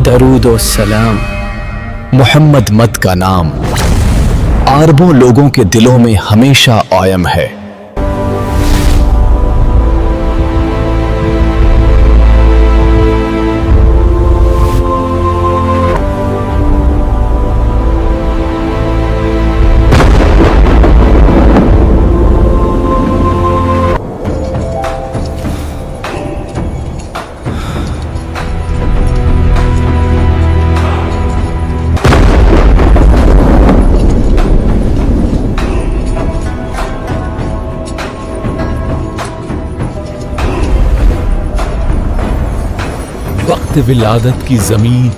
درود و سلام محمد مت کا نام اربوں لوگوں کے دلوں میں ہمیشہ قائم ہے۔ وقت ولادت کی زمین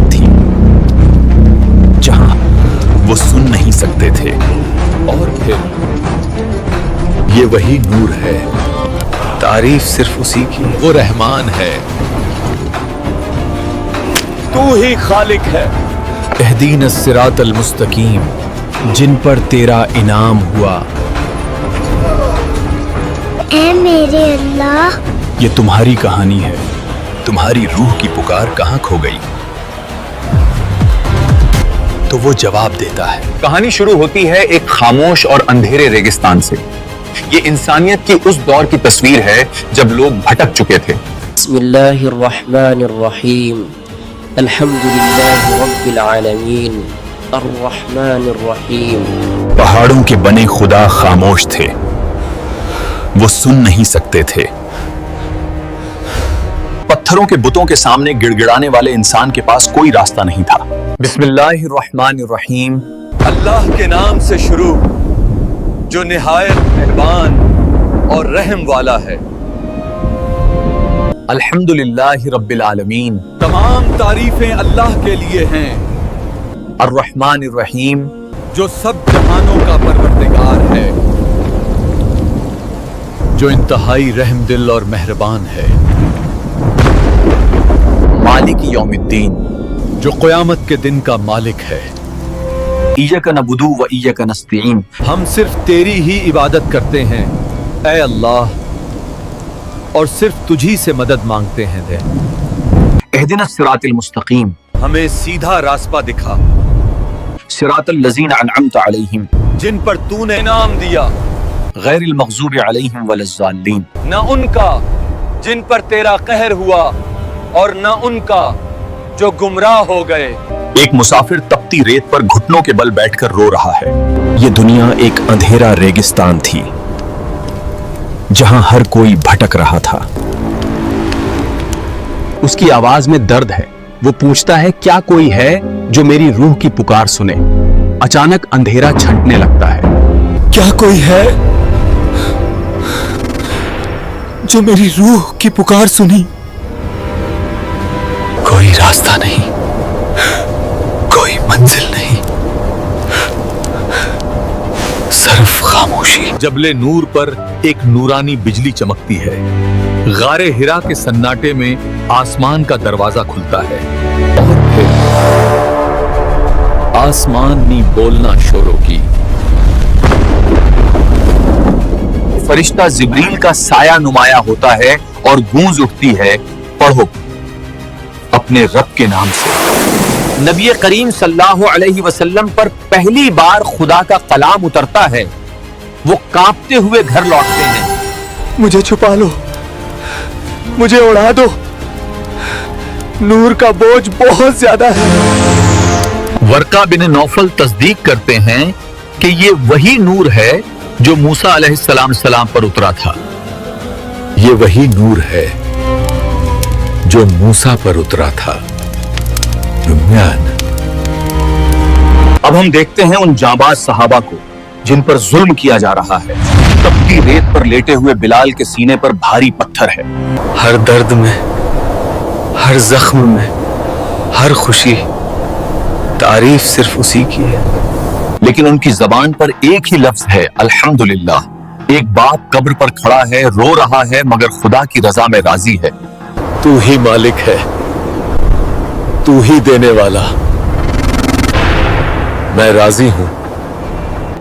تھی جہاں وہ سن نہیں سکتے تھے، اور پھر یہ وہی نور ہے، تعریف صرف اسی کی، وہ رحمان ہے، تو ہی خالق ہے۔ اہدینا الصراط المستقیم، جن پر تیرا انعام ہوا۔ اے میرے اللہ، یہ تمہاری کہانی ہے، تمہاری روح کی پکار کہاں کھو گئی؟ تو وہ جواب دیتا ہے۔ کہانی شروع ہوتی ہے ایک خاموش اور اندھیرے ریگستان سے۔ یہ انسانیت کی اس دور کی تصویر ہے جب لوگ بھٹک چکے تھے۔ بسم اللہ الرحمن الرحیم، الحمد للہ رب العالمین، الرحمن الرحیم۔ پہاڑوں کے بنے خدا خاموش تھے، وہ سن نہیں سکتے تھے۔ پتھروں کے بتوں کے سامنے گڑ گڑانے والے انسان کے پاس کوئی راستہ نہیں تھا۔ بسم اللہ الرحمن الرحیم، اللہ کے نام سے شروع جو نہایت مہربان اور رحم والا ہے۔ الحمدللہ رب العالمین، تمام تعریفیں اللہ کے لیے ہیں الرحمن الرحیم، جو سب جہانوں کا پروردگار ہے، جو انتہائی رحم دل اور مہربان ہے، مالک یوم الدین، جو قیامت کے دن کا مالک ہے۔ ایاک نعبد و ایاک نستعین، ہم صرف تیری ہی عبادت کرتے ہیں اے اللہ، اور صرف تجھی سے مدد مانگتے ہیں۔ اہدنا الصراط المستقیم، ہمیں سیدھا راستہ دکھا، صراط الذین انعمت علیہم جن پر تو نے انعام دیا، غیر المغضوب علیہم ولا الضالین، نہ ان کا جن پر تیرا قہر ہوا اور نہ ان کا جو گمراہ ہو گئے۔ ایک مسافر تپتی ریت پر گھٹنوں کے بل بیٹھ کر رو رہا ہے۔ یہ دنیا ایک اندھیرا ریگستان تھی جہاں ہر کوئی بھٹک رہا تھا۔ اس کی آواز میں درد ہے، وہ پوچھتا ہے کیا کوئی ہے جو میری روح کی پکار سنے؟ اچانک اندھیرا چھنٹنے لگتا ہے۔ کیا کوئی ہے جو میری روح کی پکار سنی؟ کوئی راستہ نہیں، کوئی منزل نہیں، صرف خاموشی۔ جبل نور پر ایک نورانی بجلی چمکتی ہے۔ غار ہرا کے سناٹے میں آسمان کا دروازہ کھلتا ہے، اور پھر آسمان نے بولنا شروع کی۔ فرشتہ جبریل کا سایہ نمایاں ہوتا ہے اور گونج اٹھتی ہے، پڑھو اپنے رب کے نام سے۔ نبی کریم صلی اللہ علیہ وسلم پر پہلی بار خدا کا کلام اترتا ہے، وہ کانپتے ہوئے گھر لوٹتے ہیں۔ مجھے چھپا لو، مجھے اڑا دو، نور کا بوجھ بہت زیادہ ہے۔ ورقہ بن نوفل تصدیق کرتے ہیں کہ یہ وہی نور ہے جو موسیٰ علیہ السلام پر اترا تھا۔ یہ وہی نور ہے جو موسیٰ پر اترا تھا۔ اب ہم دیکھتے ہیں ان جانباز صحابہ کو جن پر ظلم کیا جا رہا ہے۔ تپتی ریت پر لیٹے ہوئے بلال کے سینے پر بھاری پتھر ہے۔ ہر درد میں، ہر زخم میں، ہر خوشی، تعریف صرف اسی کی ہے۔ لیکن ان کی زبان پر ایک ہی لفظ ہے، الحمدللہ۔ ایک باپ قبر پر کھڑا ہے، رو رہا ہے مگر خدا کی رضا میں راضی ہے۔ تو ہی مالک ہے، تو ہی دینے والا، میں راضی ہوں۔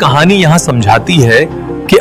کہانی یہاں سمجھاتی ہے کہ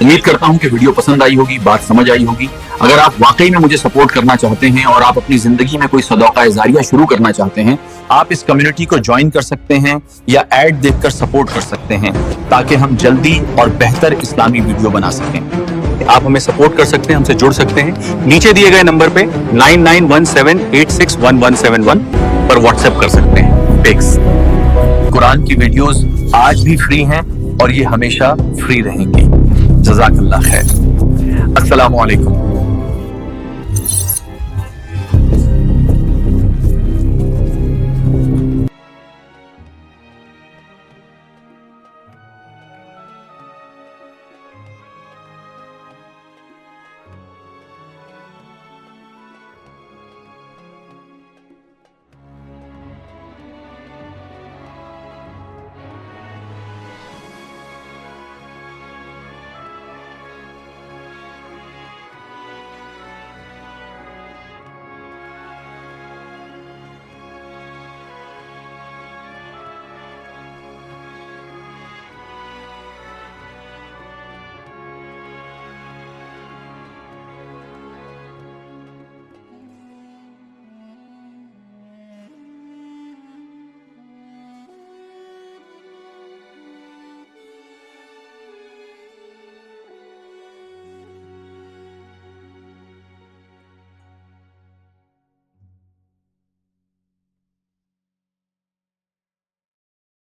امید کرتا ہوں کہ ویڈیو پسند آئی ہوگی، بات سمجھ آئی ہوگی۔ اگر آپ واقعی میں مجھے سپورٹ کرنا چاہتے ہیں اور آپ اپنی زندگی میں کوئی صدقہ جاریہ شروع کرنا چاہتے ہیں، آپ اس کمیونٹی کو جوائن کر سکتے ہیں یا ایڈ دیکھ کر سپورٹ کر سکتے ہیں تاکہ ہم جلدی اور بہتر اسلامی ویڈیو بنا سکیں۔ آپ ہمیں سپورٹ کر سکتے ہیں، ہم سے جڑ سکتے ہیں نیچے دیے گئے نمبر پہ 9917861171 پر واٹس ایپ کر سکتے ہیں۔ ٹیکس قرآن کی ویڈیوز آج بھی فری ہیں اور یہ ہمیشہ فری رہیں گی۔ جزاک اللہ خیر۔ السلام علیکم۔